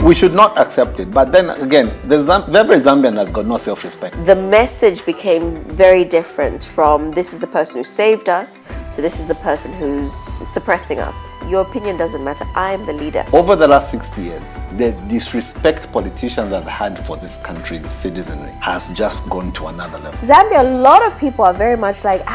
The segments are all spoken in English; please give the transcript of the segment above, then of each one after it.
We should not accept it. But then again, every Zambian has got no self-respect. The message became very different from this is the person who saved us to this is the person who's suppressing us. Your opinion doesn't matter. I am the leader. Over the last 60 years, the disrespect politicians have had for this country's citizenry has just gone to another level. Zambia, a lot of people are very much like,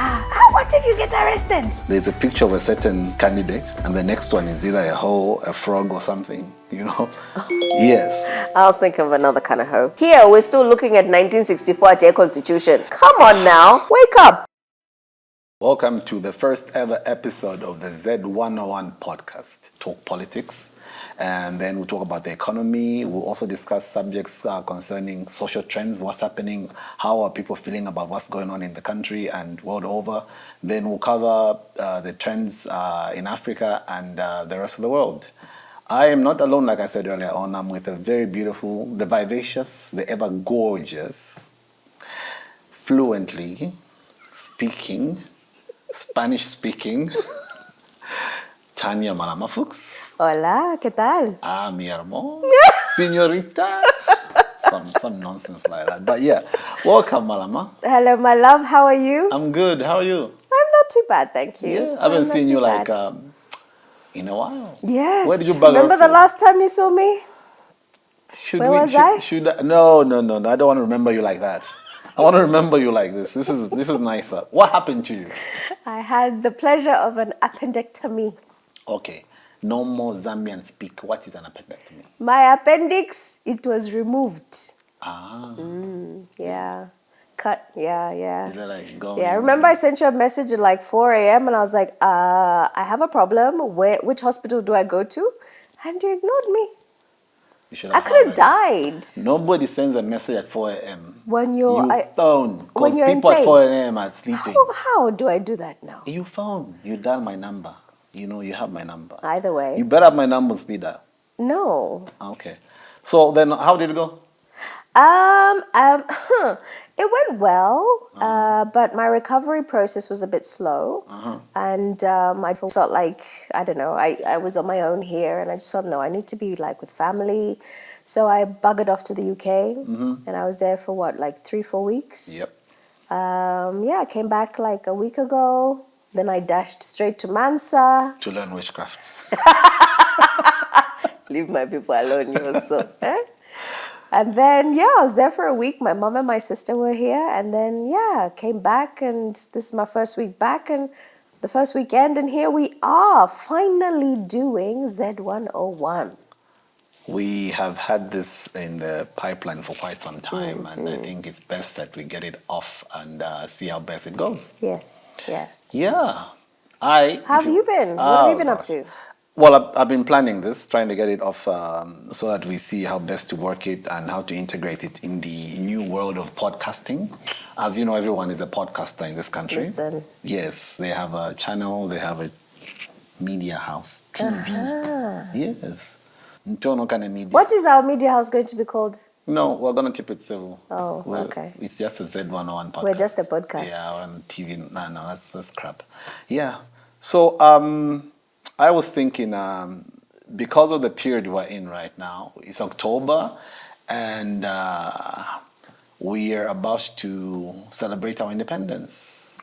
what if you get arrested? There's a picture of a certain candidate and the next one is either a hoe, a frog or something, you know? Yes. I was thinking of another kind of hoe. Here, we're still looking at 1964 at your constitution. Come on now, wake up. Welcome to the first ever episode of the Zed101 podcast. Talk politics, and then we'll talk about the economy. We'll also discuss subjects concerning social trends, what's happening, how are people feeling about what's going on in the country and world over. Then we'll cover the trends in Africa and the rest of the world. I am not alone, like I said earlier on. I'm with a very beautiful, the vivacious, the ever gorgeous, fluently speaking, Spanish-speaking, Tanya Malamafux. Hola, ¿qué tal? Mi hermano, señorita. Some nonsense like that. But yeah, welcome, Malama. Hello, my love. How are you? I'm good. How are you? I'm not too bad, thank you. Yeah, I haven't seen you like in a while. Yes. Where did you bugger Remember off the to? last time you saw me? Where was I? No. I don't want to remember you like that. I want to remember you like this. This is nicer. What happened to you? I had the pleasure of an appendectomy. Okay. No more Zambian speak. What is an appendectomy? My appendix, it was removed. Yeah. Cut. Yeah. Is it like going? Yeah, I remember I sent you a message at like 4 a.m. and I was like, I have a problem. Which hospital do I go to? And you ignored me. I could have died. Nobody sends a message at 4 a.m. When you're... You phone. Because you're in people at pain. 4 a.m. are sleeping. How do I do that now? You phone. You dial my number. You know you have my number. Either way. You better have my number, speed dial. No. Okay. So then how did it go? It went well, but my recovery process was a bit slow. And I felt like, I don't know, I was on my own here and I just felt, no, I need to be like with family. So I buggered off to the UK and I was there for what, like 3-4 weeks? Yep. I came back like a week ago. Then I dashed straight to Mansa. To learn witchcraft. Leave my people alone, you also. And then, I was there for a week. My mom and my sister were here. And then, came back. And this is my first week back and the first weekend. And here we are, finally doing Zed101. We have had this in the pipeline for quite some time. And I think it's best that we get it off and see how best it goes. Yes. Yeah. How have you been? What have you been up to? Well, I've been planning this, trying to get it off so that we see how best to work it and how to integrate it in the new world of podcasting. As you know, everyone is a podcaster in this country. Listen. Yes, they have a channel, they have a media house, TV. Yes. Media. What is our media house going to be called? No, we're going to keep it civil. Oh, okay. It's just a Z101 podcast. We're just a podcast. Yeah, we're on TV. No, that's crap. Yeah. So, I was thinking, because of the period we're in right now, it's October, and we are about to celebrate our independence.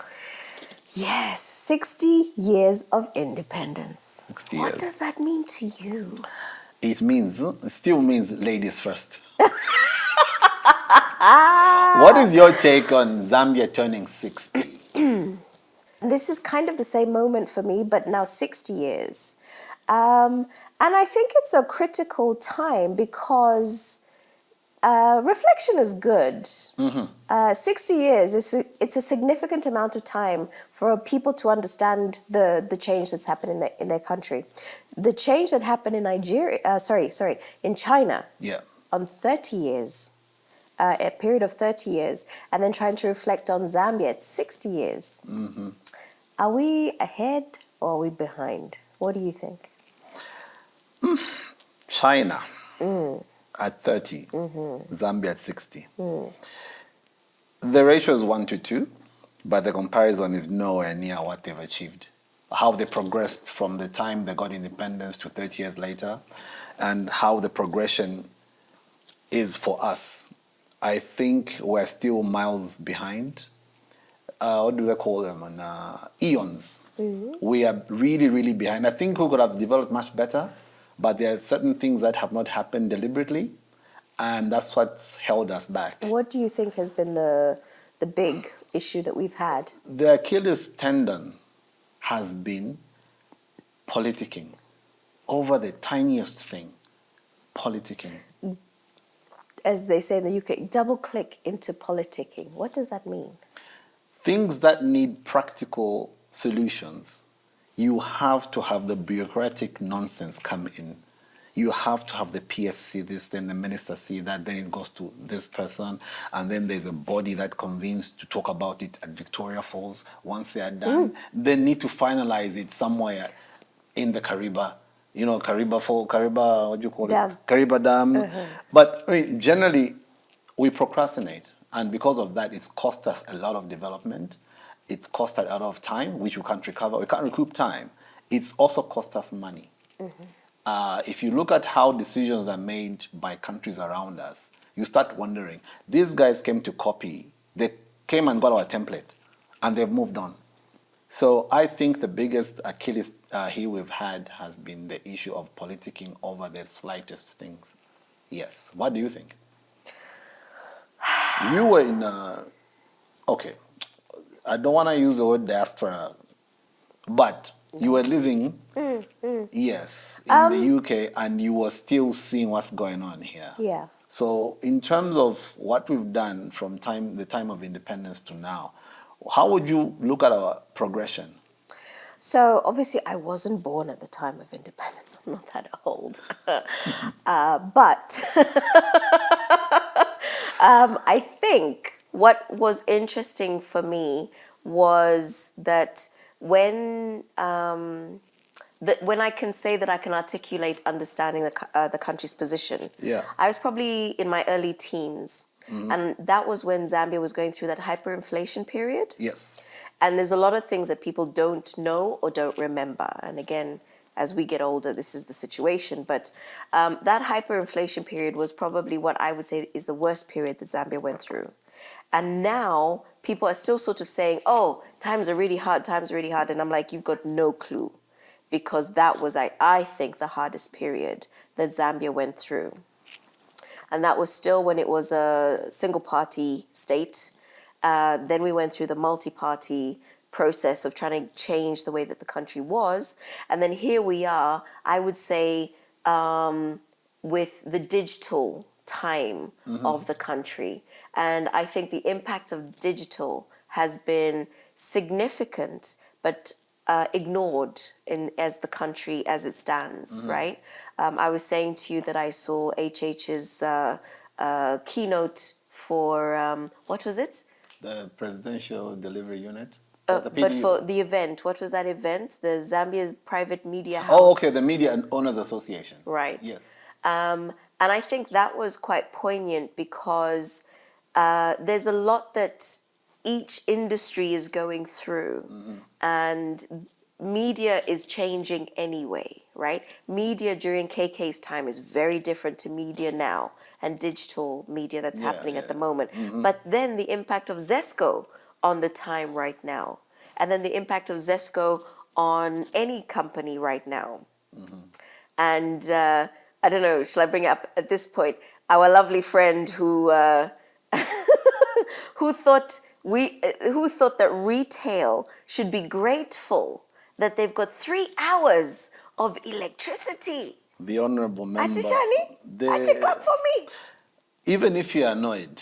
Yes, 60 years of independence. 60 years. What does that mean to you? It still means ladies first. What is your take on Zambia turning 60? This is kind of the same moment for me, but now 60 years. And I think it's a critical time because reflection is good. 60 years, it's a significant amount of time for people to understand the change that's happened in their country. The change that happened in in China on 30 years. A period of 30 years, and then trying to reflect on Zambia at 60 years. Are we ahead or are we behind? What do you think? China at 30, Zambia at 60. The ratio is 1-2, but the comparison is nowhere near what they've achieved. How they progressed from the time they got independence to 30 years later. and how the progression is for us. I think we're still miles behind. What do they call them? Eons. We are really, really behind. I think we could have developed much better, but there are certain things that have not happened deliberately, and that's what's held us back. What do you think has been the big issue that we've had? The Achilles tendon has been politicking over the tiniest thing. Politicking. As they say in the UK, double click into politicking. What does that mean? Things that need practical solutions, you have to have the bureaucratic nonsense come in. You have to have the PSC this, then the minister see that, then it goes to this person, and then there's a body that convenes to talk about it at Victoria Falls. Once they are done, they need to finalize it somewhere in the Kariba. You know, Kariba, what do you call Dam. it? Kariba Dam. But I mean, generally, we procrastinate. And because of that, it's cost us a lot of development. It's cost us a lot of time, which we can't recover. We can't recoup time. It's also cost us money. If you look at how decisions are made by countries around us, you start wondering, these guys came to copy. They came and got our template, and they've moved on. So I think the biggest Achilles heel we've had has been the issue of politicking over the slightest things. Yes. What do you think? You were in okay, I don't want to use the word diaspora, but you were living, yes, in the UK, and you were still seeing what's going on here. Yeah. So in terms of what we've done from the time of independence to now, how would you look at our progression? So obviously, I wasn't born at the time of independence. I'm not that old, but I think what was interesting for me was that when when I can say that I can articulate understanding the country's position, Yeah. I was probably in my early teens, and that was when Zambia was going through that hyperinflation period. Yes. And there's a lot of things that people don't know or don't remember. And again, as we get older, this is the situation. But that hyperinflation period was probably what I would say is the worst period that Zambia went through. And now people are still sort of saying, oh, times are really hard, times are really hard. And I'm like, you've got no clue. Because that was, I think, the hardest period that Zambia went through. And that was still when it was a single-party state. Then we went through the multi-party process of trying to change the way that the country was. And then here we are, I would say, with the digital time of the country. And I think the impact of digital has been significant, but ignored as the country as it stands, right? I was saying to you that I saw HH's keynote for, what was it? The Presidential Delivery Unit? But for the event, what was that event? The Zambia's private media house. Oh, okay, the Media and Owners Association. Right. Yes. And I think that was quite poignant because there's a lot that each industry is going through, and media is changing anyway, right? Media during KK's time is very different to media now and digital media that's happening at the moment. But then the impact of Zesco on the time right now, and then the impact of Zesco on any company right now. And I don't know, shall I bring it up at this point? Our lovely friend who who thought that retail should be grateful that they've got 3 hours of electricity. The honorable member. Atishani, clap for me. Even if you're annoyed,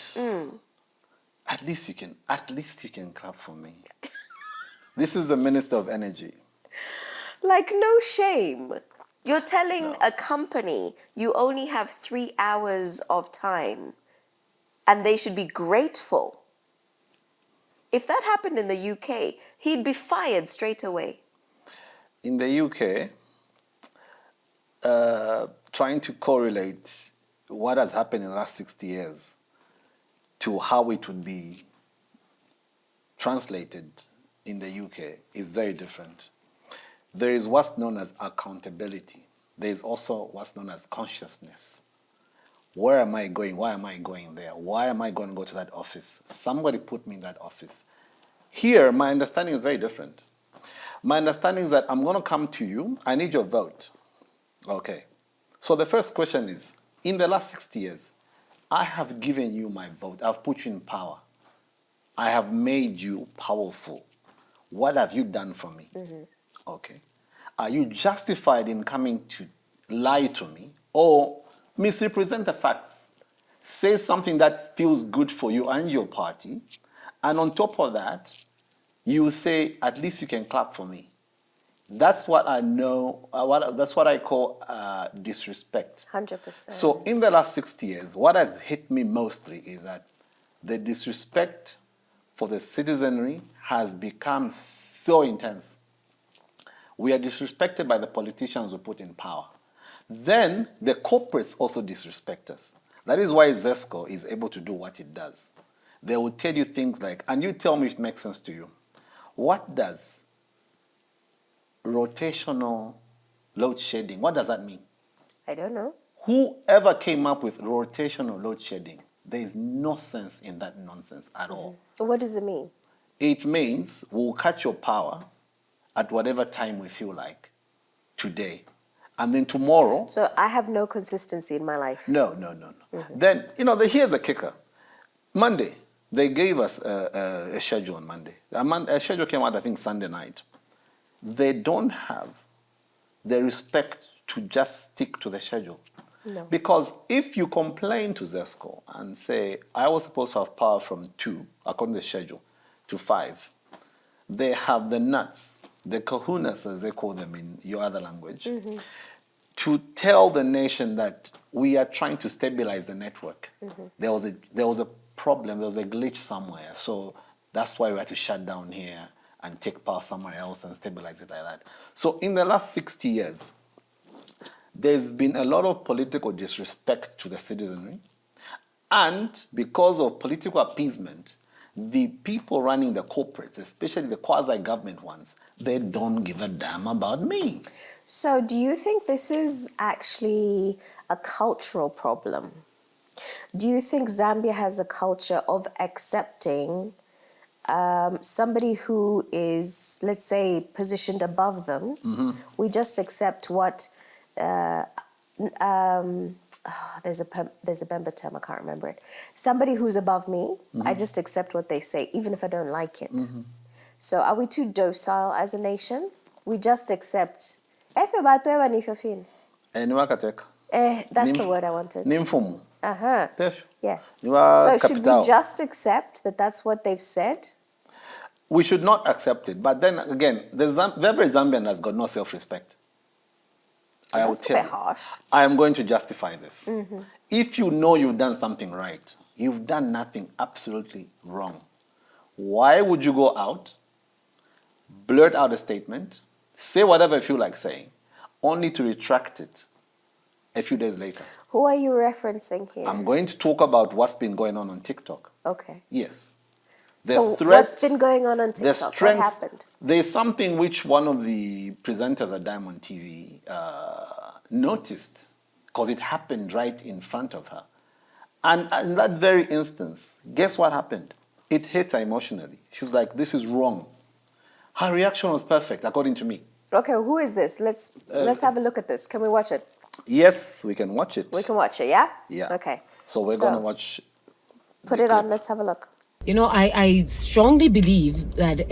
at least you can clap for me. This is the Minister of Energy. Like, no shame. You're telling a company you only have 3 hours of time and they should be grateful. If that happened in the UK, he'd be fired straight away. In the UK, trying to correlate what has happened in the last 60 years to how it would be translated in the UK is very different. There is what's known as accountability. there's also what's known as consciousness. Where am I going? Why am I going there? Why am I going to go to that office? Somebody put me in that office. Here, my understanding is very different. My understanding is that I'm going to come to you. I need your vote. Okay. So the first question is, in the last 60 years, I have given you my vote. I've put you in power. I have made you powerful. What have you done for me? Okay. Are you justified in coming to lie to me or misrepresent the facts? Say something that feels good for you and your party, and on top of that, you say, at least you can clap for me. That's what I know, that's what I call disrespect. 100%. So in the last 60 years, what has hit me mostly is that the disrespect for the citizenry has become so intense. We are disrespected by the politicians who put in power. Then the corporates also disrespect us. That is why ZESCO is able to do what it does. They will tell you things like, and you tell me if it makes sense to you, what does rotational load shedding, what does that mean? I don't know. Whoever came up with rotational load shedding, there is no sense in that nonsense at all. What does it mean? It means we'll cut your power at whatever time we feel like today. And then tomorrow... So I have no consistency in my life. No. Then, here's a kicker. Monday, they gave us a schedule on Monday. A schedule came out, I think, Sunday night. They don't have the respect to just stick to the schedule. No. Because if you complain to ZESCO and say, I was supposed to have power from 2, according to the schedule, to 5, they have the nuts, the kahunas, as they call them in your other language, to tell the nation that we are trying to stabilize the network. There was a problem, there was a glitch somewhere, so that's why we had to shut down here and take power somewhere else and stabilize it like that. So in the last 60 years, there's been a lot of political disrespect to the citizenry. And because of political appeasement, the people running the corporates, especially the quasi-government ones, they don't give a damn about me. So do you think this is actually a cultural problem? Do you think Zambia has a culture of accepting somebody who is, let's say, positioned above them? We just accept what... there's a Bemba term, I can't remember it. Somebody who's above me, I just accept what they say, even if I don't like it. So are we too docile as a nation? We just accept. That's the word I wanted. Yes. So should we just accept that that's what they've said? We should not accept it. But then again, the every Zambian has got no self-respect. That's a bit harsh. I am going to justify this. If you know you've done something right, you've done nothing absolutely wrong. Why would you go out, blurt out a statement, say whatever you feel like saying, only to retract it a few days later? Who are you referencing here? I'm going to talk about what's been going on TikTok. Okay. Yes. So what's been going on TikTok? What happened? There's something which one of the presenters at Diamond TV noticed, because it happened right in front of her. And in that very instance, guess what happened? It hit her emotionally. She was like, this is wrong. Her reaction was perfect, according to me. Okay, who is this? Let's have a look at this. Can we watch it? Yes, we can watch it. We can watch it, yeah? Yeah. Okay. So we're going to watch. Put it on, let's have a look. I strongly believe that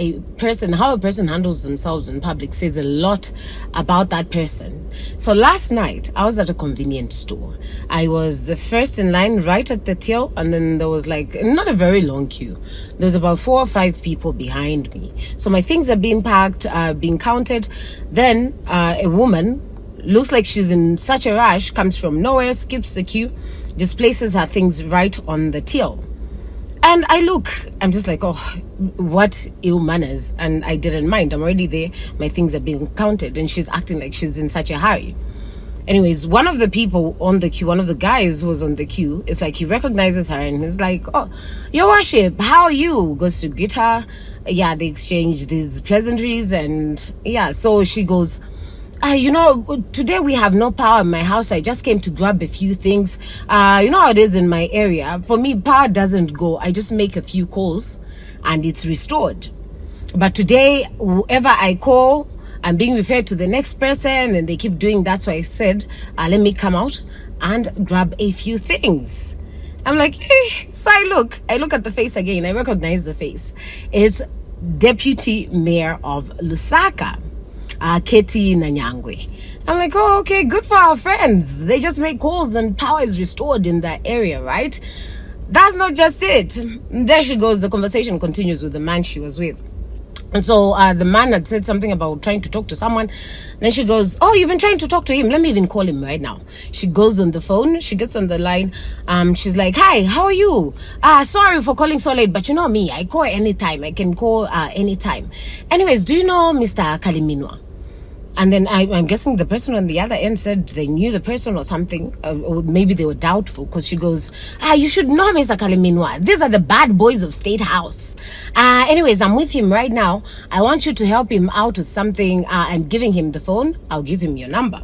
how a person handles themselves in public says a lot about that person. So last night, I was at a convenience store. I was the first in line right at the till, and then there was not a very long queue. There was about 4 or 5 people behind me. So my things are being packed, being counted. Then a woman, looks like she's in such a rush, comes from nowhere, skips the queue, just places her things right on the till. And I'm just like, oh, what ill manners. And I didn't mind. I'm already there. My things are being counted. And she's acting like she's in such a hurry. Anyways, one of the people on the queue, one of the guys who was on the queue, it's like he recognizes her and he's like, oh, your worship, how are you? Goes to get her. Yeah, they exchange these pleasantries. And yeah, so she goes, today we have no power in my house. I just came to grab a few things. You know how it is in my area. For me, power doesn't go. I just make a few calls and it's restored. But today, whoever I call, I'm being referred to the next person and they keep doing that. So I said, let me come out and grab a few things. I'm like, hey. So I look at the face again. I recognize the face. It's Deputy Mayor of Lusaka, Keti Nanyangwe. I'm like, oh, okay, good for our friends. They just make calls and power is restored in that area, right? That's not just it. There she goes. The conversation continues with the man she was with. And so the man had said something about trying to talk to someone. Then she goes, oh, you've been trying to talk to him. Let me even call him right now. She goes on the phone. She gets on the line. She's like, hi, how are you? Sorry for calling so late, but you know me. I call anytime. I can call anytime. Anyways, do you know Mr. Kaliminwa? And then I'm guessing the person on the other end said they knew the person or something, or maybe they were doubtful, because she goes, you should know Mr. Kaliminwa. These are the bad boys of State House. Anyways, I'm with him right now. I want you to help him out with something. I'm giving him the phone. I'll give him your number.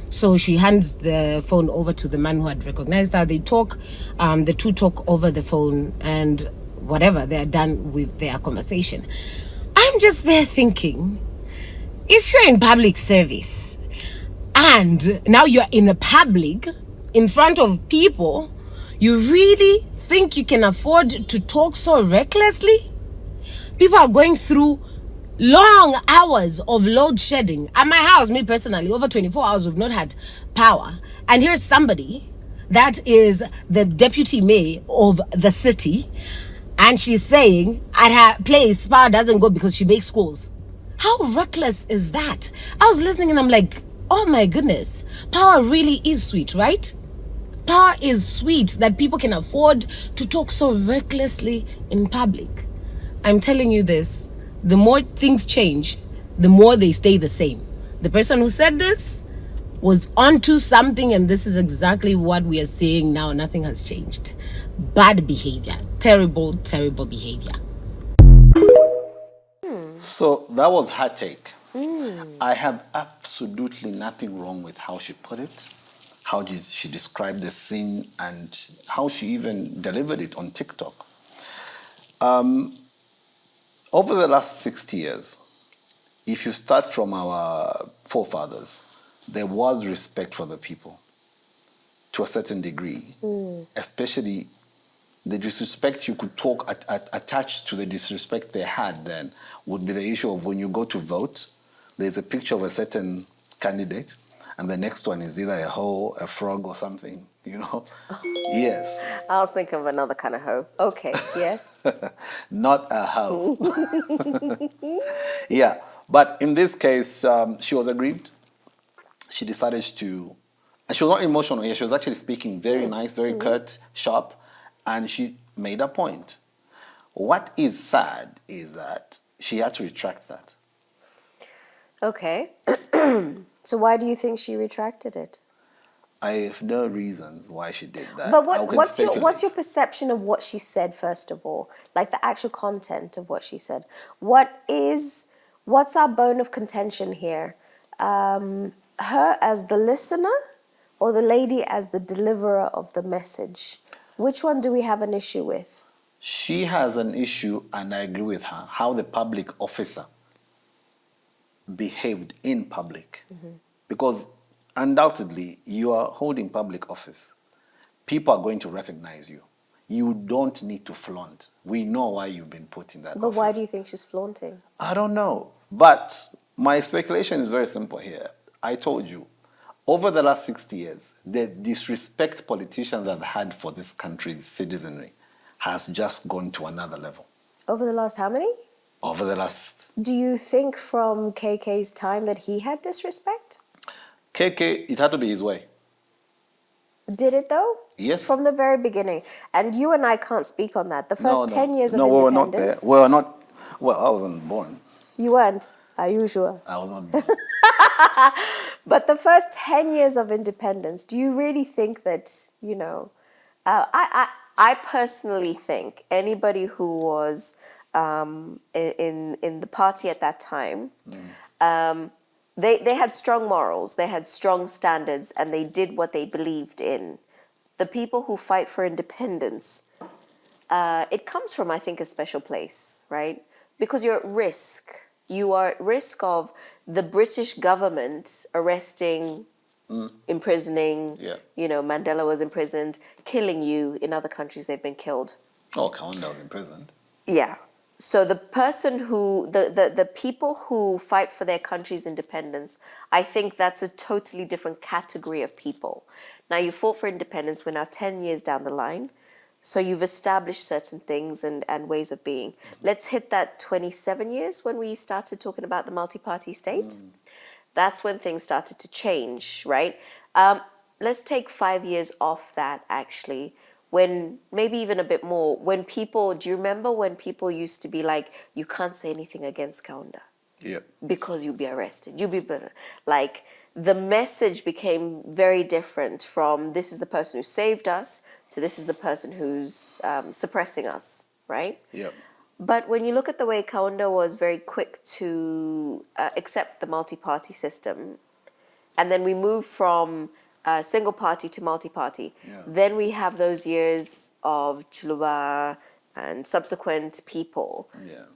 So she hands the phone over to the man who had recognized her. They talk, the two talk over the phone, and whatever, they're done with their conversation. I'm just there thinking, if you're in public service and now you're in a public in front of people, you really think you can afford to talk so recklessly? People are going through long hours of load shedding. At my house, me personally, over 24 hours we've not had power. And here's somebody that is the deputy mayor of the city, and she's saying at her place power doesn't go because she makes calls. How reckless is that? I was listening and I'm like, oh my goodness, power really is sweet, right? Power is sweet that people can afford to talk so recklessly in public. I'm telling you this, the more things change, the more they stay the same. The person who said this was onto something, and this is exactly what we are seeing now. Nothing has changed. Bad behavior, terrible, terrible behavior. So that was her take. I have absolutely nothing wrong with how she put it, how she described the scene, and how she even delivered it on TikTok. Over the last 60 years, if you start from our forefathers, there was respect for the people to a certain degree, especially the disrespect you could talk attached to the disrespect they had then would be the issue of when you go to vote, there's a picture of a certain candidate, and the next one is either a hoe, a frog, or something, you know? Yes. I was thinking of another kind of hoe. Okay, yes. Not a hoe. Yeah, but in this case, she was aggrieved. She decided to, and she was not emotional here. She was actually speaking very nice, very curt, sharp, and she made a point. What is sad is that she had to retract that. Okay. So why do you think she retracted it? I have no reasons why she did that. But I can what's your speculate. perception of what she said, first of all? Like the actual content of what she said. What's our bone of contention here? Her as the listener or the lady as the deliverer of the message? Which one do we have an issue with? She has an issue, and I agree with her, how the public officer behaved in public. Because undoubtedly, you are holding public office. People are going to recognize you. You don't need to flaunt. We know why you've been put in that But office. why do you think she's flaunting? I don't know. But my speculation is very simple here. I told you, over the last 60 years, the disrespect politicians have had for this country's citizenry has just gone to another level. Over the last how many? Over the last... Do you think from KK's time that he had disrespect? KK, it had to be his way. Did it though? Yes. From the very beginning. And you and I can't speak on that. The first 10 years of we were not there. independence. We were not... Well, I wasn't born. You weren't. Are you sure? I was not born. But the first 10 years of independence, do you really think that, you know, I personally think anybody who was in the party at that time They had strong morals, they had strong standards, and they did what they believed in. The people who fight for independence, it comes from, I think, a special place, right? Because you're at risk. You are at risk of the British government arresting, imprisoning. Yeah. You know, Mandela was imprisoned, killing you. In other countries, they've been killed. Oh, Kaunda was imprisoned. Yeah. So the person who, the people who fight for their country's independence, I think that's a totally different category of people. Now, you fought for independence, we're now 10 years down the line. So you've established certain things and ways of being. Let's hit that 27 years when we started talking about the multi-party state. That's when things started to change, right? Let's take 5 years off that, actually. When, maybe even a bit more, when people, do you remember when people used to be like, you can't say anything against Kaunda Yeah. because you'll be arrested, like, the message became very different from this is the person who saved us to this is the person who's suppressing us, right? Yeah. But when you look at the way Kaunda was very quick to accept the multi-party system, and then we move from single party to multi-party. Yeah. Then we have those years of Chiluba and subsequent people. Yeah.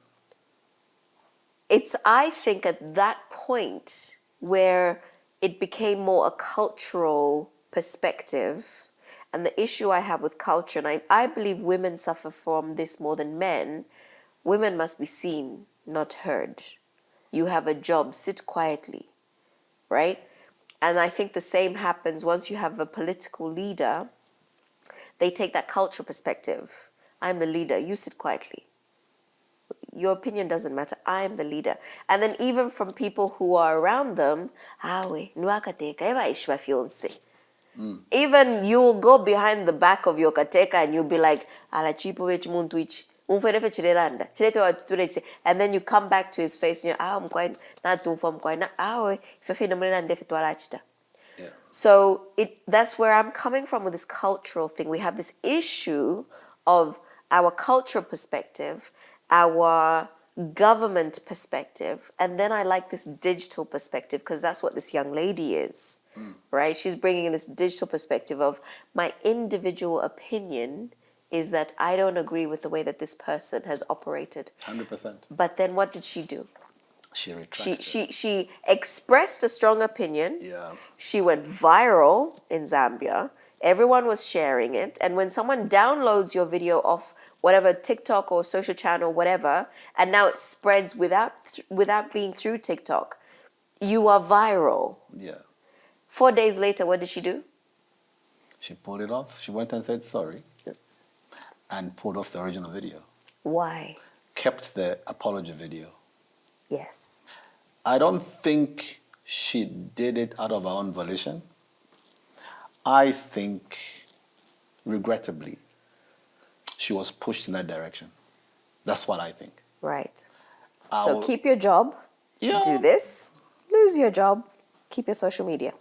It's, I think, at that point where it became more a cultural perspective. And the issue I have with culture, and I believe women suffer from this more than men, women must be seen, not heard. You have a job, sit quietly, right? And I think the same happens once you have a political leader. They take that cultural perspective. I'm the leader, you sit quietly. Your opinion doesn't matter, I'm the leader. And then even from people who are around them, even you'll go behind the back of your kateka and you'll be like, and then you come back to his face and you're, Yeah. so that's where I'm coming from with this cultural thing. We have this issue of our cultural perspective, our government perspective, and then I like this digital perspective because that's what this young lady is, right? She's bringing in this digital perspective of my individual opinion is that I don't agree with the way that this person has operated. 100%. But then what did she do? She retracted. She expressed a strong opinion. Yeah. She went viral in Zambia. Everyone was sharing it. And when someone downloads your video off whatever TikTok or social channel, whatever, and now it spreads without being through TikTok, you are viral. Yeah. 4 days later, what did she do? She pulled it off. She went and said sorry and pulled off the original video. Why? Kept the apology video. Yes. I don't think she did it out of her own volition. I think, regrettably, she was pushed in that direction. That's what I think. Right. So keep your job. Yeah. Do this. Lose your job. Keep your social media.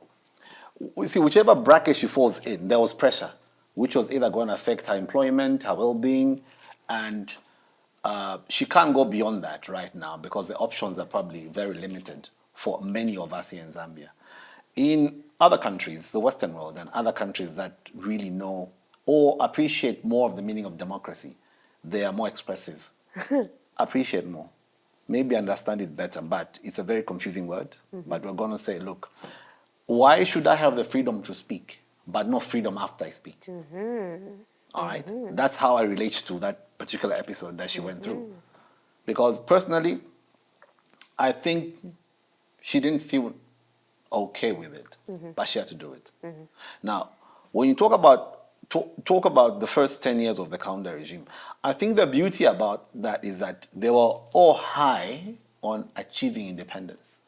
We see, whichever bracket she falls in, there was pressure, which was either going to affect her employment, her well-being, and she can't go beyond that right now because the options are probably very limited for many of us here in Zambia. In other countries, the Western world, and other countries that really know or appreciate more of the meaning of democracy, they are more expressive. Appreciate more. Maybe understand it better, but it's a very confusing word. But we're going to say, look, why should I have the freedom to speak, but no freedom after I speak? All right? That's how I relate to that particular episode that she went through. Because personally, I think she didn't feel okay with it, but she had to do it. Now, when you talk about the first 10 years of the Kaunda regime, I think the beauty about that is that they were all high on achieving independence.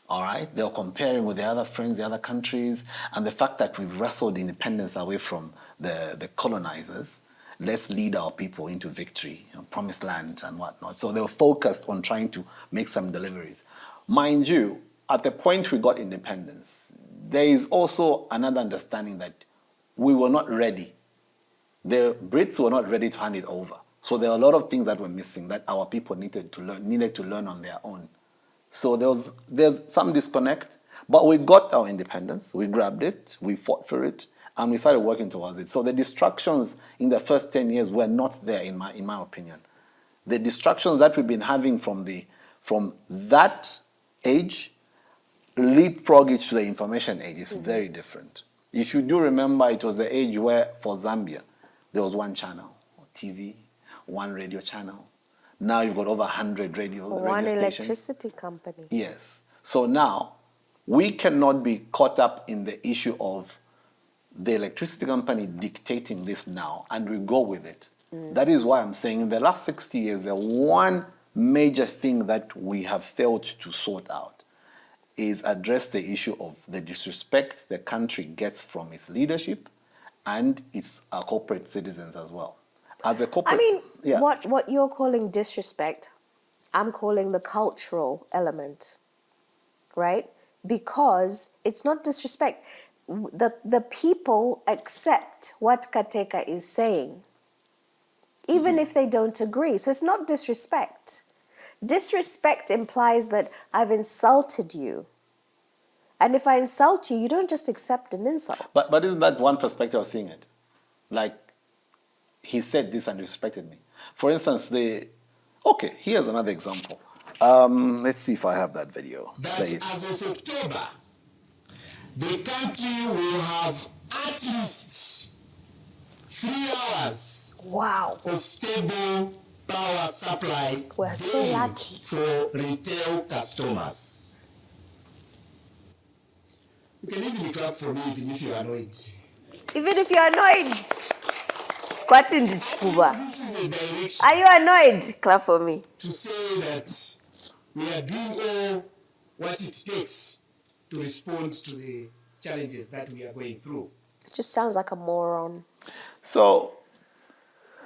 All right? They were comparing with the other friends, the other countries, and the fact that we've wrestled independence away from the colonizers. Let's lead our people into victory, promised land and whatnot. So they were focused on trying to make some deliveries. Mind you, at the point we got independence, there is also another understanding that we were not ready. The Brits were not ready to hand it over. So there are a lot of things that were missing that our people needed to learn on their own So there's some disconnect, but we got our independence. We grabbed it, we fought for it, and we started working towards it. So the distractions in the first 10 years were not there, in my opinion. The distractions that we've been having from that age leapfrog it to the information age is very different. If you do remember, it was the age where, for Zambia, there was one channel, TV, one radio channel. Now you've got over 100 radio stations. Electricity company. Yes. So now, we cannot be caught up in the issue of the electricity company dictating this now, and we go with it. That is why I'm saying in the last 60 years, the one major thing that we have failed to sort out is address the issue of the disrespect the country gets from its leadership and its corporate citizens as well. As a corporate, what you're calling disrespect, I'm calling the cultural element, right? Because it's not disrespect. The people accept what Kateka is saying, even if they don't agree. So it's not disrespect. Disrespect implies that I've insulted you. And if I insult you, you don't just accept an insult. But isn't that one perspective of seeing it? Like, he said this and respected me. For instance, okay, here's another example. Let's see if I have that video. That as of October, the country will have at least 3 hours of stable power supply We're so lucky for retail customers. You can even clap for me even if you are annoyed. Even if you're annoyed. This is a direction. Are you annoyed? Clap for me. To say that we are doing all what it takes to respond to the challenges that we are going through. It just sounds like a moron. So,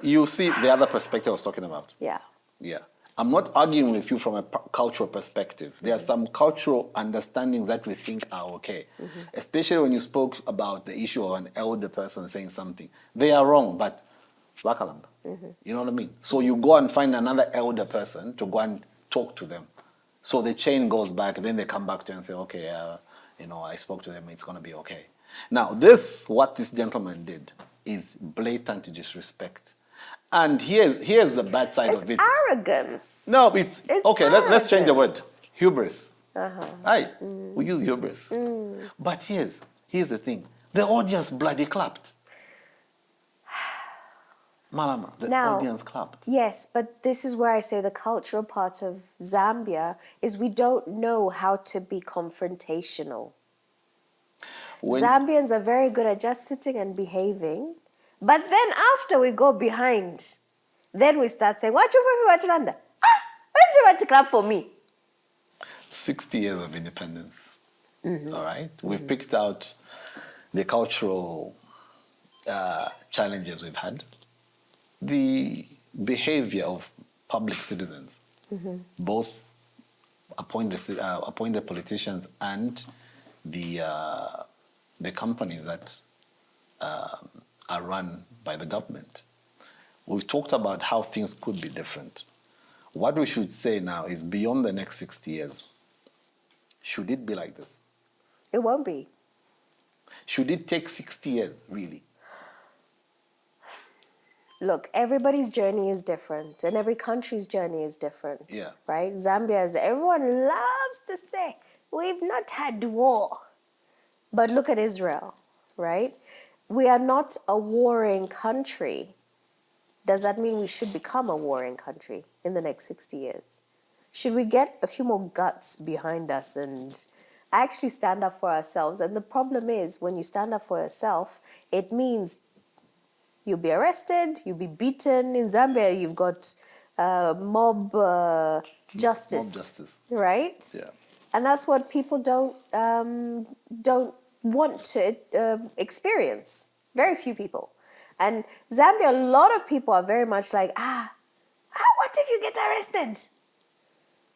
you see the other perspective I was talking about. Yeah. Yeah. I'm not arguing with you from a cultural perspective. There are some cultural understandings that we think are okay. Especially when you spoke about the issue of an elder person saying something. They are wrong, but Wakalamba. You know what I mean? So you go and find another elder person to go and talk to them. So the chain goes back, then they come back to you and say, okay, I spoke to them, it's going to be okay. Now, what this gentleman did is blatant disrespect. And here's the bad side of it. It's arrogance. No, it's okay, let's change the word. arrogance. Hubris. We use hubris. But here's the thing. The audience bloody clapped. Malama, the audience clapped. Yes, but this is where I say the cultural part of Zambia is we don't know how to be confrontational. Zambians are very good at just sitting and behaving. But then after we go behind, then we start saying, what you want to under? Why did you want to clap for me? 60 years of independence. All right? We've picked out the cultural challenges we've had. The behavior of public citizens, both appointed politicians and the companies that are run by the government. We've talked about how things could be different. What we should say now is beyond the next 60 years, should it be like this? It won't be. Should it take 60 years, really? Look, everybody's journey is different and every country's journey is different. Yeah. Right? Zambia, as everyone loves to say, we've not had war. But look at Israel, right? We are not a warring country. Does that mean we should become a warring country in the next 60 years? Should we get a few more guts behind us and actually stand up for ourselves? And the problem is, when you stand up for yourself, it means you'll be arrested, you'll be beaten. In Zambia, you've got mob justice, right? Yeah. And that's what people don't want to experience. Very few people. And Zambia, a lot of people are very much like, what if you get arrested?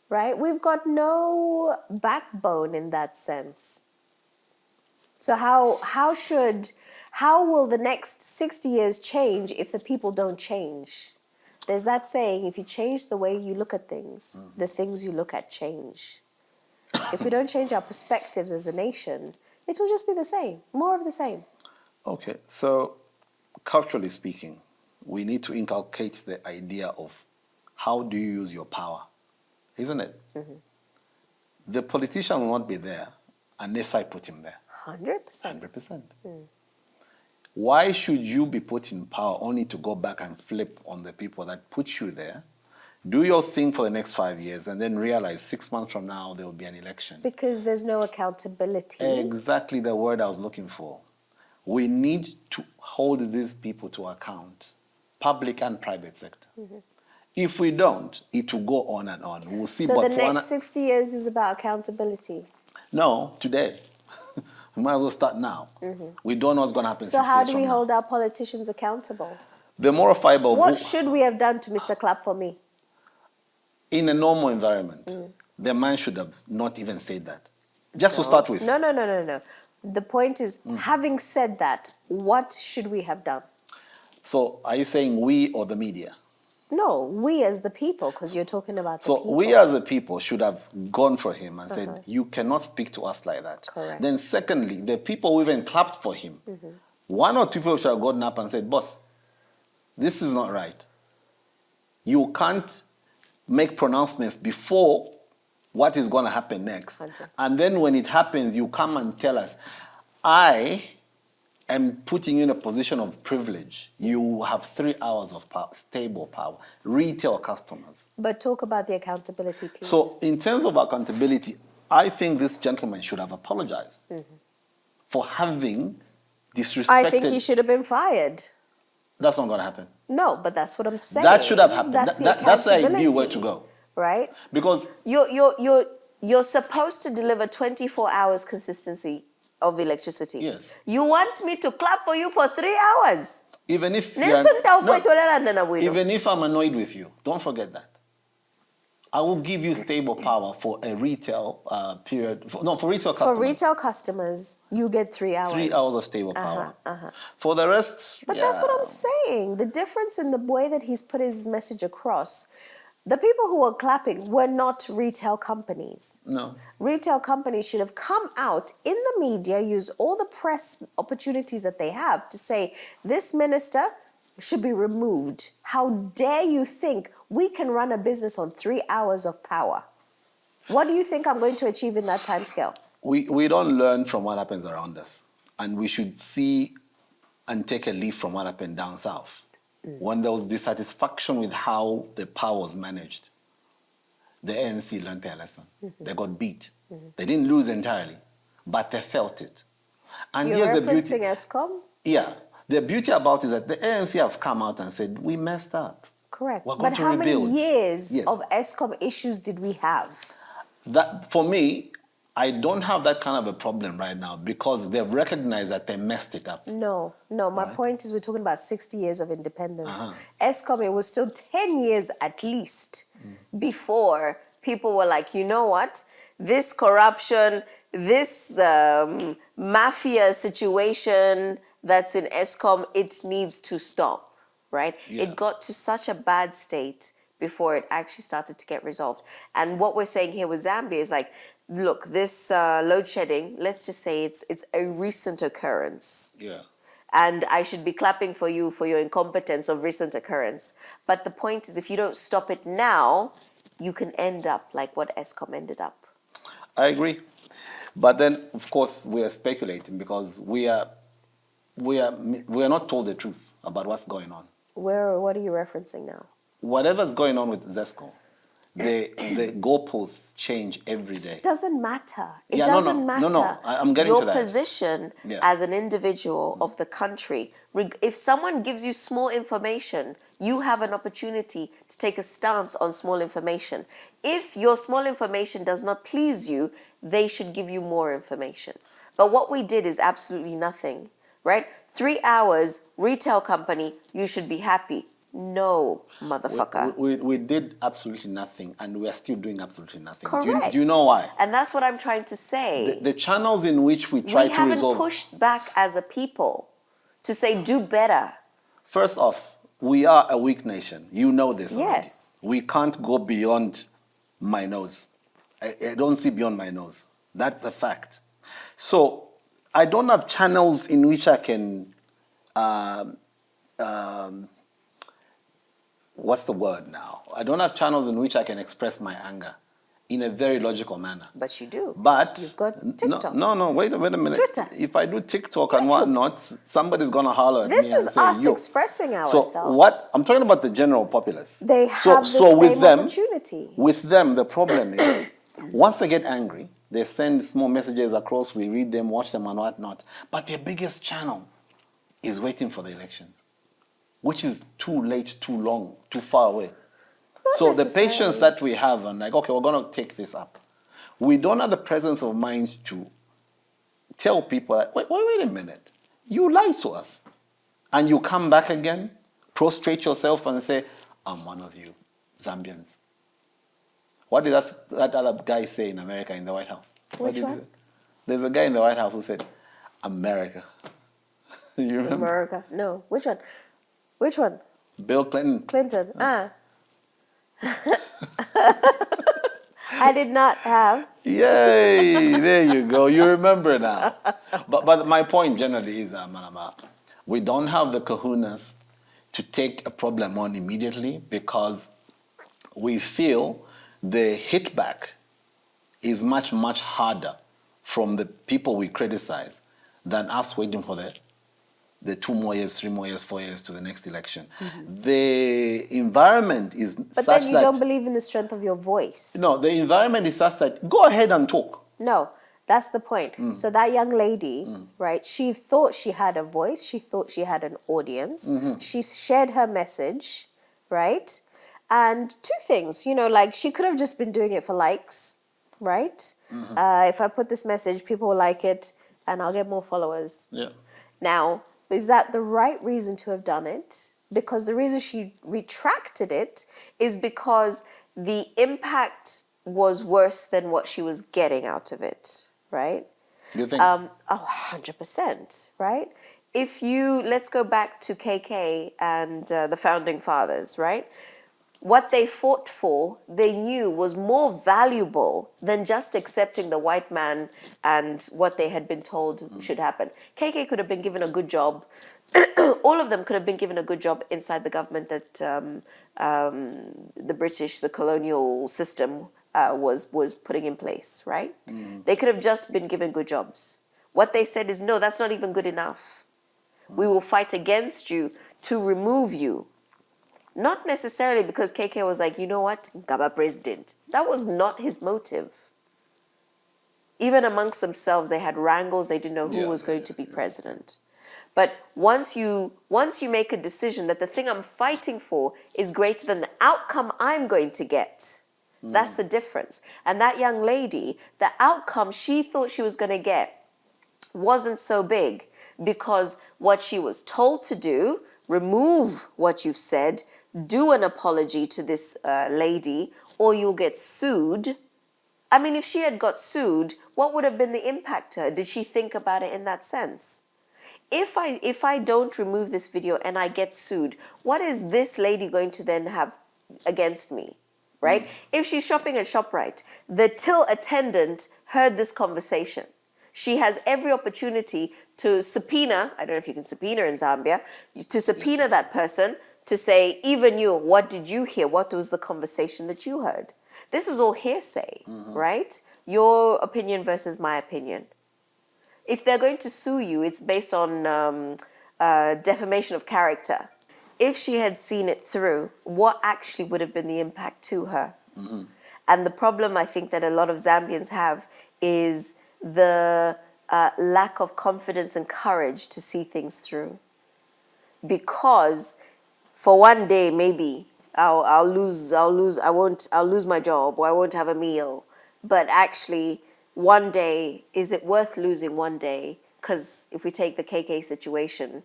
Right? We've got no backbone in that sense. So how will the next 60 years change if the people don't change? There's that saying, if you change the way you look at things, the things you look at change. If we don't change our perspectives as a nation, it will just be the same, more of the same. Okay, so culturally speaking, we need to inculcate the idea of how do you use your power, isn't it? The politician will not be there unless I put him there. 100%. 100%. Why should you be put in power only to go back and flip on the people that put you there? Do your thing for the next 5 years and then realize 6 months from now there will be an election. Because there's no accountability. Exactly the word I was looking for. We need to hold these people to account, public and private sector. If we don't, it will go on and on. We'll see So the Botswana. next 60 years is about accountability. No, today. We might as well start now. We don't know what's going to happen. So 6 how years do we from now. hold our politicians accountable? The moral fiber of What should we have done to Mr. Clap for me? in a normal environment, the man should have not even said that. Just to start with. No. The point is, having said that, what should we have done? So are you saying we or the media? No, we as the people, because you're talking about the So people. we as a people should have gone for him and said, you cannot speak to us like that. Correct. Then secondly, the people who even clapped for him, one or two people should have gotten up and said, boss, this is not right. You can't make pronouncements before what is going to happen next. Okay. And then when it happens, you come and tell us, I am putting you in a position of privilege. You have 3 hours of power, stable power, retail customers. But talk about the accountability piece. So in terms of accountability, I think this gentleman should have apologized for having disrespected. I think he should have been fired. That's not going to happen. No, but that's what I'm saying. That should have happened. That's That's the idea where accountability, to go. right? Because You're supposed to deliver 24 hours consistency of electricity. Yes. You want me to clap for you for 3 hours? even if you Nelson are- Taupo itolerana na wino. even if I'm annoyed with you, don't forget that. I will give you stable power for a retail period. For retail For customers. retail customers, you get 3 hours. 3 hours of stable power. For the rest, But yeah. that's what I'm saying. The difference in the way that he's put his message across, the people who were clapping were not retail companies. No. Retail companies should have come out in the media, use all the press opportunities that they have to say, this minister should be removed. How dare you think we can run a business on 3 hours of power? What do you think I'm going to achieve in that time scale? We don't learn from what happens around us. And we should see and take a leaf from what happened down south. When there was dissatisfaction with how the power was managed, the ANC learned their lesson. They got beat. They didn't lose entirely, but they felt it. And You're here's the beauty. referencing ESCOM? Yeah. The beauty about it is that the ANC have come out and said, we messed up. Correct. We're going But to how rebuild. many years Yes. of ESCOM issues did we have? That, for me, I don't have that kind of a problem right now because they've recognized that they messed it up. No. My point is we're talking about 60 years of independence. Uh-huh. ESCOM, it was still 10 years at least before people were like, you know what? This corruption, this mafia situation that's in ESCOM, it needs to stop, right? Yeah. It got to such a bad state before it actually started to get resolved. And what we're saying here with Zambia is like, look, this load shedding, let's just say it's a recent occurrence. Yeah. And I should be clapping for you for your incompetence of recent occurrence. But the point is, if you don't stop it now, you can end up like what ESCOM ended up. I agree. But then, of course, we are speculating because we are not told the truth about what's going on. What are you referencing now? Whatever's going on with ZESCO, the goalposts change every day. Doesn't matter. It Yeah, doesn't matter. No, I'm getting your to that. position Yeah. as an individual of the country. If someone gives you small information, you have an opportunity to take a stance on small information. If your small information does not please you, they should give you more information. But what we did is absolutely nothing, right? 3 hours, retail company, you should be happy. No, motherfucker. We did absolutely nothing, and we are still doing absolutely nothing. Correct. Do you know why? And that's what I'm trying to say. The channels in which we try We to haven't resolve. pushed back as a people to say do better. First off, we are a weak nation. You know this already. Yes. We can't go beyond my nose. I don't see beyond my nose. That's a fact. So I don't have channels in which I can, um, um, what's the word now? I don't have channels in which I can express my anger in a very logical manner. But you do. But You've got TikTok. no, wait a minute. Twitter. If I do TikTok and YouTube. whatnot, somebody's gonna holler at This me and is say, us "You." expressing So ourselves. what I'm talking about the general populace. They So have the so with same them, opportunity. with them, the problem is once they get angry, they send small messages across. We read them, watch them, and whatnot. But their biggest channel is waiting for the elections, which is too late, too long, too far away. So the patience that we have, and like, okay, we're going to take this up. We don't have the presence of mind to tell people, that, wait a minute, you lied to us. And you come back again, prostrate yourself and say, I'm one of you, Zambians. What did that other guy say in America in the White House? Which one? There's a guy in the White House who said, America. You remember? America. No. Which one? Which one? Bill Clinton. Clinton. I did not have. Yay! There you go. You remember now. But my point generally is, Manama, we don't have the kahunas to take a problem on immediately because we feel the hit back is much, much harder from the people we criticize than us waiting for the 2 more years, 3 more years, 4 years to the next election. The environment is But such then you that, don't believe in the strength of your voice. no, the environment is such that go ahead and talk. No, that's the point. So that young lady, right, she thought she had a voice. She thought she had an audience. She shared her message, right? And 2 things, like she could have just been doing it for likes, right? If I put this message, people will like it and I'll get more followers. Yeah. Now, is that the right reason to have done it? Because the reason she retracted it is because the impact was worse than what she was getting out of it, right? You think? 100%, right? Let's go back to KK and the founding fathers, right? What they fought for, they knew was more valuable than just accepting the white man and what they had been told should happen. KK could have been given a good job. All of them could have been given a good job inside the government that the British, the colonial system was putting in place, right? They could have just been given good jobs. What they said is, no, that's not even good enough. We will fight against you to remove you. Not necessarily because KK was like, you know what, Gaba president. That was not his motive. Even amongst themselves, they had wrangles. They didn't know who was going to be president. But once you make a decision that the thing I'm fighting for is greater than the outcome I'm going to get, that's the difference. And that young lady, the outcome she thought she was going to get wasn't so big because what she was told to do, remove what you've said, do an apology to this lady, or you'll get sued. I mean, if she had got sued, what would have been the impact to her? Did she think about it in that sense? If I don't remove this video and I get sued, what is this lady going to then have against me, right? If she's shopping at ShopRite, the till attendant heard this conversation. She has every opportunity to subpoena, I don't know if you can subpoena in Zambia, to subpoena that person to say, even you, what did you hear? What was the conversation that you heard? This is all hearsay, right? Your opinion versus my opinion. If they're going to sue you, it's based on defamation of character. If she had seen it through, what actually would have been the impact to her? And the problem I think that a lot of Zambians have is the lack of confidence and courage to see things through. Because for one day, maybe I'll lose my job, or I won't have a meal. But actually, one day, is it worth losing one day? Because if we take the KK situation,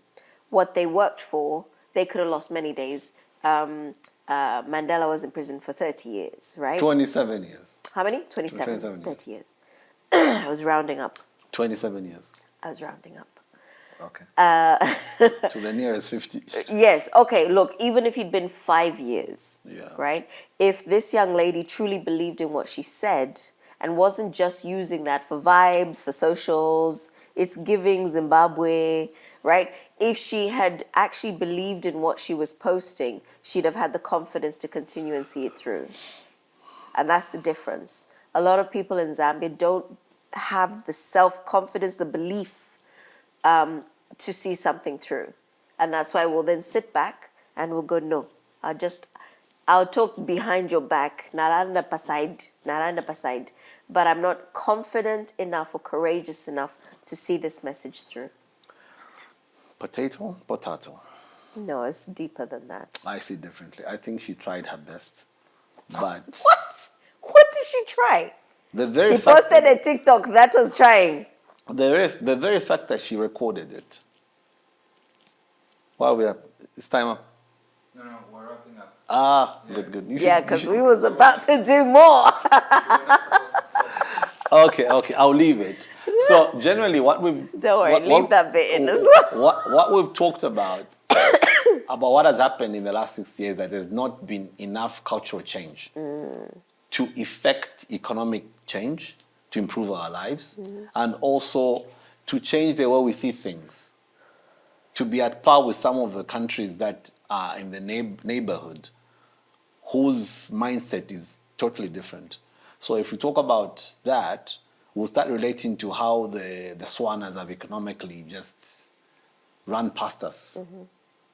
what they worked for, they could have lost many days. Mandela was in prison for 30 years, right? 27 years. How many? 27. 27 years. 30 years. I was rounding up. 27 years. I was rounding up. Okay. To the nearest 50. Yes. Okay. Look, even if he'd been 5 years, Yeah. right? If this young lady truly believed in what she said and wasn't just using that for vibes, for socials. It's giving Zimbabwe, right? If she had actually believed in what she was posting, she'd have had the confidence to continue and see it through. And that's the difference. A lot of people in Zambia don't have the self-confidence, the belief to see something through. And that's why we'll then sit back and we'll go, no, I'll talk behind your back, naranda paside, but I'm not confident enough or courageous enough to see this message through. Potato, potato. No, it's deeper than that. I see it differently. I think she tried her best, but What? What did she try? She posted a TikTok that was trying. The very fact that she recorded it. While we are, it's time up. No, we're wrapping up. Ah, Yeah. good. Yeah, because we was about to do more. Okay, I'll leave it. So generally, what we've Don't worry, leave that bit in as well. What we've talked about what has happened in the last 6 years, that there's not been enough cultural change to effect economic change, to improve our lives, and also to change the way we see things, to be at par with some of the countries that are in the neighborhood, whose mindset is totally different. So if we talk about that, we'll start relating to how the Swanas have economically just run past us.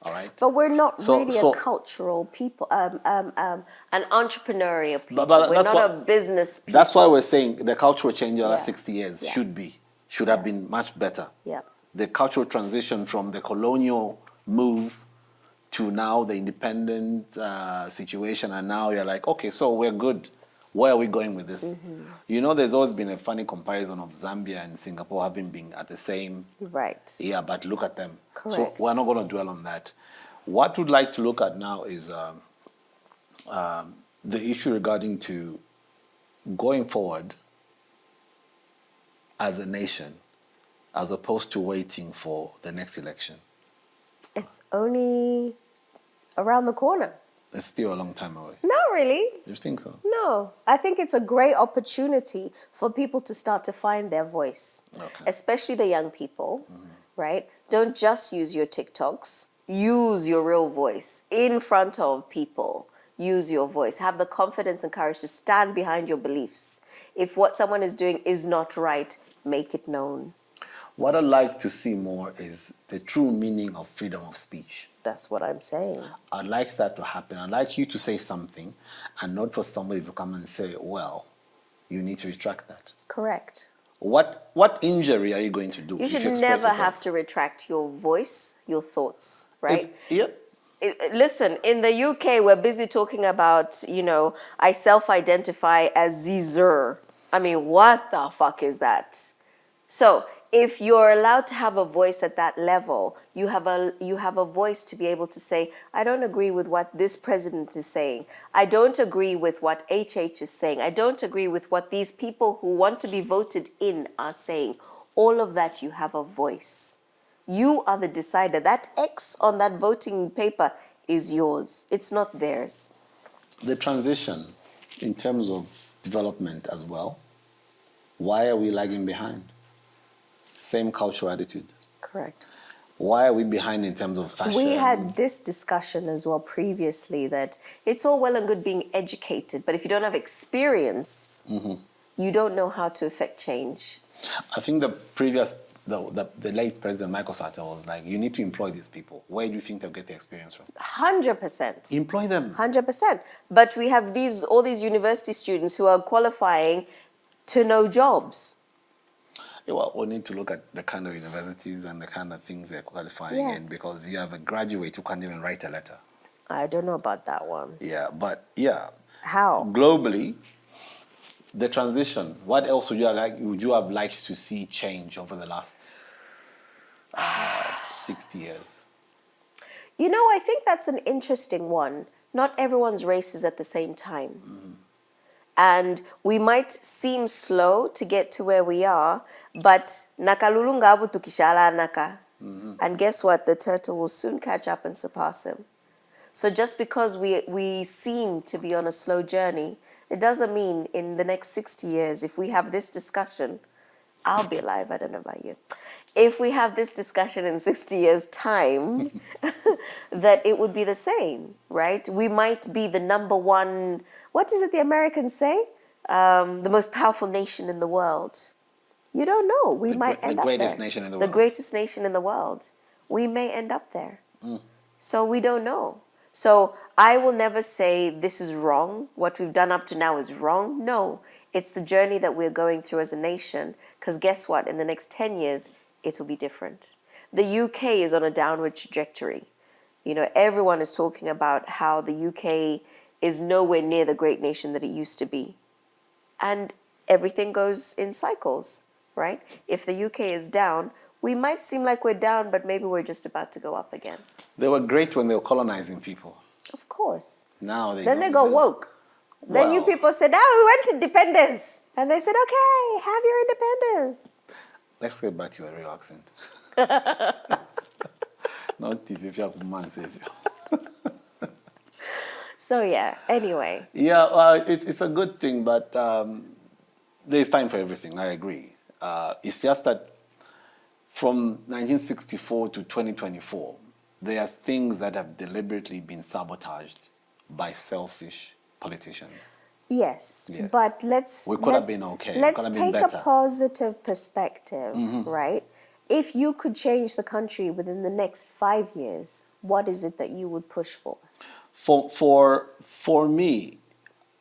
All right? But we're not really a cultural people, an entrepreneurial people. But we're not a business people. That's why we're saying the cultural change in the last 60 years Yeah. should have been much better. Yeah. The cultural transition from the colonial move to now the independent situation, and now you're like, okay, so we're good. Where are we going with this? You know, there's always been a funny comparison of Zambia and Singapore having been at the same. Right. Yeah, but look at them. Correct. So we're not going to dwell on that. What we'd like to look at now is the issue regarding to going forward as a nation, as opposed to waiting for the next election. It's only around the corner. It's still a long time away. Not really. You think so? No, I think it's a great opportunity for people to start to find their voice, especially the young people, right? Don't just use your TikToks. Use your real voice in front of people. Use your voice. Have the confidence and courage to stand behind your beliefs. If what someone is doing is not right, make it known. What I'd like to see more is the true meaning of freedom of speech. That's what I'm saying. I'd like that to happen. I'd like you to say something and not for somebody to come and say, well, you need to retract that. Correct. What injury are you going to do? You should never have to retract your voice, your thoughts, right? Listen, in the UK, we're busy talking about, I self-identify as Zer. I mean, what the fuck is that? So if you're allowed to have a voice at that level, you have a voice to be able to say, I don't agree with what this president is saying. I don't agree with what HH is saying. I don't agree with what these people who want to be voted in are saying. All of that, you have a voice. You are the decider. That X on that voting paper is yours. It's not theirs. The transition in terms of development as well, why are we lagging behind? Same cultural attitude. Correct. Why are we behind in terms of fashion? We had this discussion as well previously that it's all well and good being educated, but if you don't have experience, you don't know how to affect change. I think the late President Michael Sata was like, you need to employ these people. Where do you think they'll get the experience from? 100%. Employ them. 100%. But we have all these university students who are qualifying to no jobs. Well, we need to look at the kind of universities and the kind of things they're qualifying in, because you have a graduate who can't even write a letter. I don't know about that one. Yeah, but yeah. How? Globally, the transition, what else would you have liked to see change over the last 60 years? I think that's an interesting one. Not everyone's race is at the same time. And we might seem slow to get to where we are, but nakalulungabu tukishala naka. And guess what? The turtle will soon catch up and surpass him. So just because we seem to be on a slow journey, it doesn't mean in the next 60 years, if we have this discussion, I'll be alive, I don't know about you. If we have this discussion in 60 years' time, that it would be the same, right? We might be the number one, what is it the Americans say? The most powerful nation in the world. You don't know. We might end up there. The greatest nation in the world. The greatest nation in the world. We may end up there. So we don't know. So I will never say this is wrong. What we've done up to now is wrong. No, it's the journey that we're going through as a nation. Because guess what? In the next 10 years, it will be different. The UK is on a downward trajectory. You know, everyone is talking about how the UK is nowhere near the great nation that it used to be. And everything goes in cycles, right? If the UK is down, we might seem like we're down, but maybe we're just about to go up again. They were great when they were colonizing people. Of course. Now Then they go woke. Then you people said, we want independence. And they said, okay, have your independence. Let's get back to your real accent. Not if you have man savior. So yeah, anyway. Yeah, it's a good thing, but there's time for everything, I agree. It's just that from 1964 to 2024, there are things that have deliberately been sabotaged by selfish politicians. Yes, Yes. but let's We could have been okay. Let's Could have been take a better. positive perspective, right? If you could change the country within the next 5 years, what is it that you would push for? For me,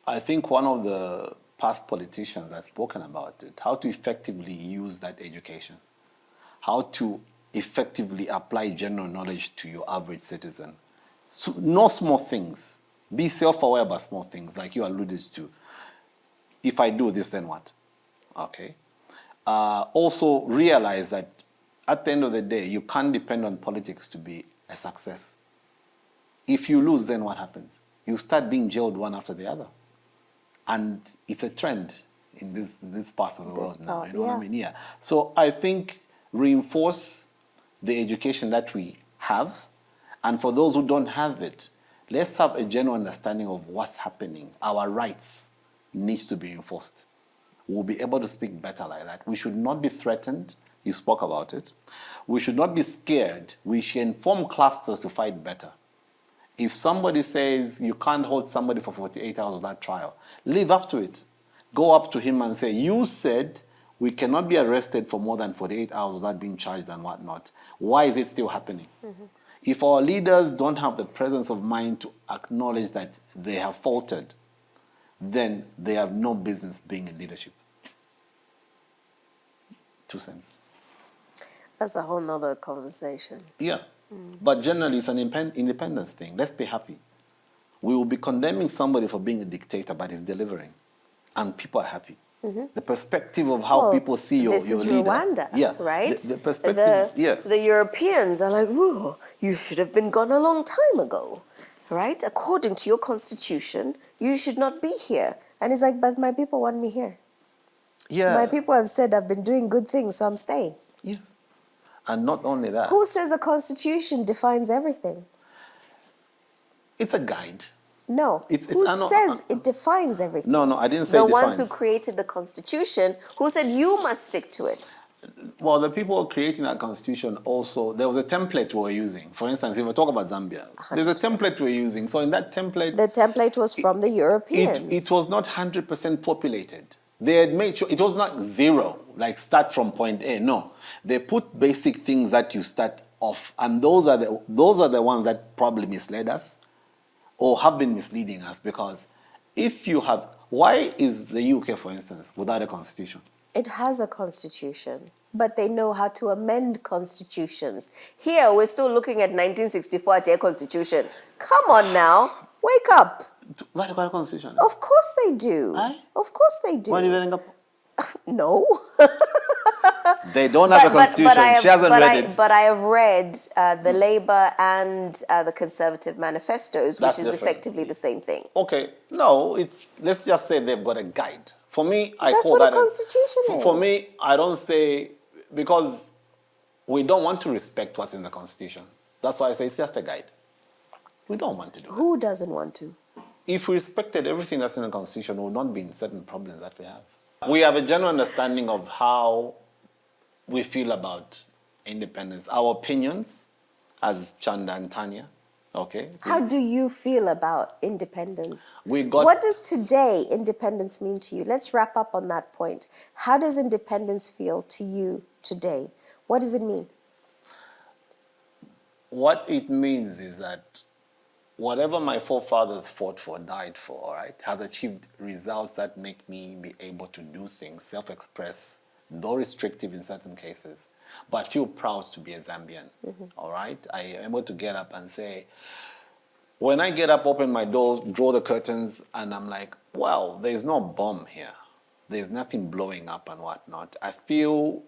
I think one of the past politicians has spoken about it, how to effectively use that education, how to effectively apply general knowledge to your average citizen. So, no small things. Be self-aware about small things, like you alluded to. If I do this, then what? Okay. Also realize that at the end of the day, you can't depend on politics to be a success. If you lose, then what happens? You start being jailed one after the other. And it's a trend in this part of the world now. You know what I mean? Yeah. So I think reinforce the education that we have. And for those who don't have it, let's have a general understanding of what's happening. Our rights needs to be enforced. We'll be able to speak better like that. We should not be threatened. You spoke about it. We should not be scared. We should inform clusters to fight better. If somebody says you can't hold somebody for 48 hours without trial, live up to it. Go up to him and say, you said we cannot be arrested for more than 48 hours without being charged and whatnot. Why is it still happening? If our leaders don't have the presence of mind to acknowledge that they have faltered, then they have no business being in leadership. 2 cents. That's a whole nother conversation. Yeah. But generally, it's an independence thing. Let's be happy. We will be condemning somebody for being a dictator, but he's delivering. And people are happy. The perspective of how people see your leader. This is Rwanda, yeah, right? The perspective, yes. The Europeans are like, whoa, you should have been gone a long time ago, right? According to your constitution, you should not be here. And he's like, but my people want me here. Yeah. My people have said I've been doing good things, so I'm staying. Yeah. And not only that. Who says a constitution defines everything? It's a guide. No. Who says it defines everything? No, I didn't say the defines. ones who created the constitution, who said you must stick to it. Well, the people creating that constitution also, there was a template we were using. For instance, if we talk about Zambia, 100%. There's a template we're using. So in that template... The template was from the Europeans. It was not 100% populated. They had made sure it was not zero, like start from point A. No, they put basic things that you start off, and those are the ones that probably misled us, or have been misleading us. Because if you have, why is the UK, for instance, without a constitution? It has a constitution, but they know how to amend constitutions. Here, we're still looking at 1964 at a constitution. Come on now, wake up. Why a constitution? Of course they do. Of course they do. Why do you think up? No. They don't have a constitution. She hasn't read it. But I have read the Labour and the Conservative manifestos, which is effectively the same thing. Okay, no, let's just say they've got a guide. For me, I That's call what that a constitution is. For me, I don't say, because we don't want to respect what's in the constitution. That's why I say it's just a guide. We don't want to do that. Who doesn't want to? If we respected everything that's in the Constitution, we would not be in certain problems that we have. We have a general understanding of how we feel about independence. Our opinions, as Chanda and Tanya, okay? How do you feel about independence? We got- What does today independence mean to you? Let's wrap up on that point. How does independence feel to you today? What does it mean? What it means is that whatever my forefathers fought for, died for, all right, has achieved results that make me be able to do things, self-express, though restrictive in certain cases, but feel proud to be a Zambian, all right? I am able to get up and say, when I get up, open my door, draw the curtains, and I'm like, well, there's no bomb here. There's nothing blowing up and whatnot. I feel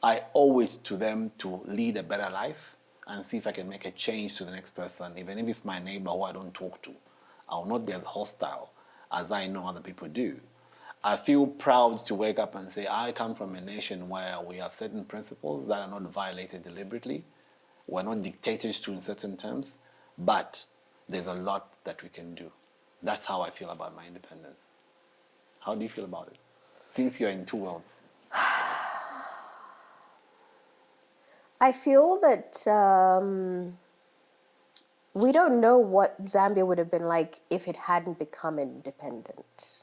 I owe it to them to lead a better life and see if I can make a change to the next person, even if it's my neighbor who I don't talk to. I will not be as hostile as I know other people do. I feel proud to wake up and say, I come from a nation where we have certain principles that are not violated deliberately. We're not dictators to in certain terms, but there's a lot that we can do. That's how I feel about my independence. How do you feel about it? Since you're in two worlds. I feel that we don't know what Zambia would have been like if it hadn't become independent.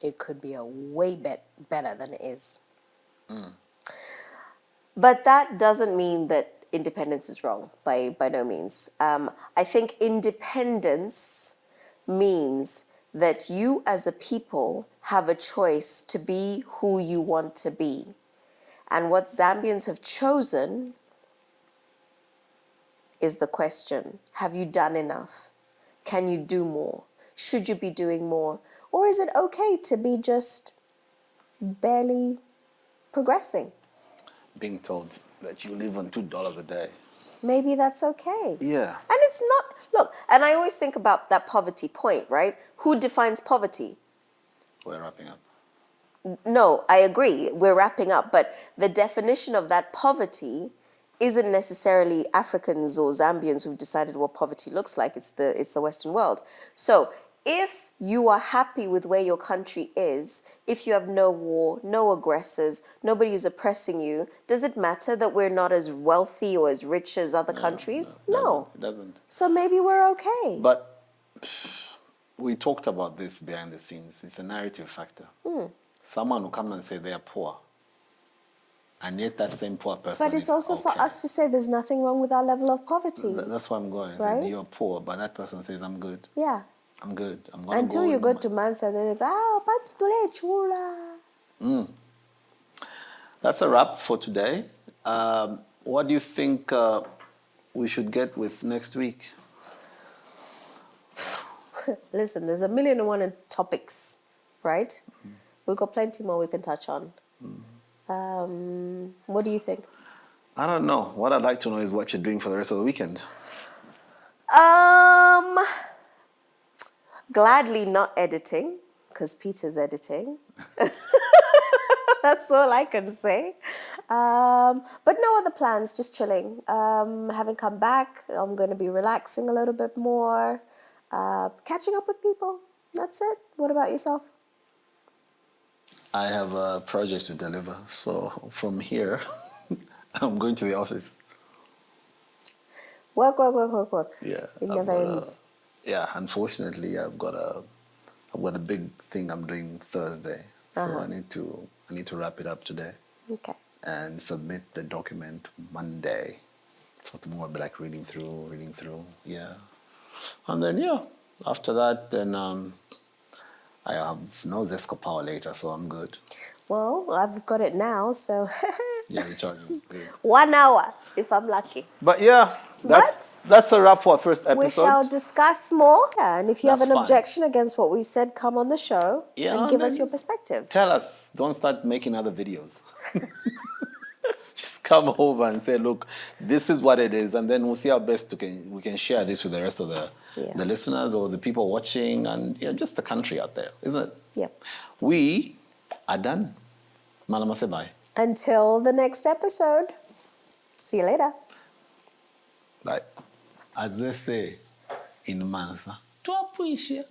It could be a way better than it is. But that doesn't mean that independence is wrong, by no means. I think independence means that you as a people have a choice to be who you want to be. And what Zambians have chosen is the question. Have you done enough? Can you do more? Should you be doing more? Or is it okay to be just barely progressing? Being told that you live on $2 a day. Maybe that's okay. Yeah. And it's not, look, and I always think about that poverty point, right? Who defines poverty? We're wrapping up. No, I agree. We're wrapping up. But the definition of that poverty isn't necessarily Africans or Zambians who've decided what poverty looks like. It's the Western world. So if you are happy with where your country is, if you have no war, no aggressors, nobody is oppressing you, does it matter that we're not as wealthy or as rich as other countries? No. It doesn't. So maybe we're okay. But we talked about this behind the scenes. It's a narrative factor. Someone will come and say they are poor, and yet that same poor person But it's is also for okay. us to say there's nothing wrong with our level of poverty. That's where I'm going. Right? Say, you're poor, but that person says, I'm good. Yeah. I'm good. I'm going Until you go to Mansa, then they go, but today chula. That's a wrap for today. What do you think we should get with next week? Listen, there's 1,000,001 topics, right? We've got plenty more we can touch on. What do you think? I don't know. What I'd like to know is what you're doing for the rest of the weekend. Gladly not editing, because Peter's editing. That's all I can say. But no other plans, just chilling. Having come back, I'm going to be relaxing a little bit more, catching up with people. That's it. What about yourself? I have a project to deliver. So from here, I'm going to the office. Work, work, work, work, work. Yeah. It never ends. Yeah, unfortunately, I've got a big thing I'm doing Thursday. So I need to wrap it up today. Okay. And submit the document Monday. So tomorrow I'll be like reading through, yeah. And then, yeah, after that, then I have no Zesco power later, so I'm good. Well, I've got it now, so Yeah, recharging. Good. 1 hour, if I'm lucky. But yeah, that's a wrap for our first episode. We shall discuss more. Yeah, and if you have That's an fine. objection against what we said, come on the show and give us then your perspective. Tell us. Don't start making other videos. Just come over and say, look, this is what it is, and then we'll see how best we can share this with the rest of the listeners or the people watching and just the country out there, isn't it? Yep. We are done. Malama say bye. Until the next episode. See you later. Like, as they say, in Mansa to appreciate.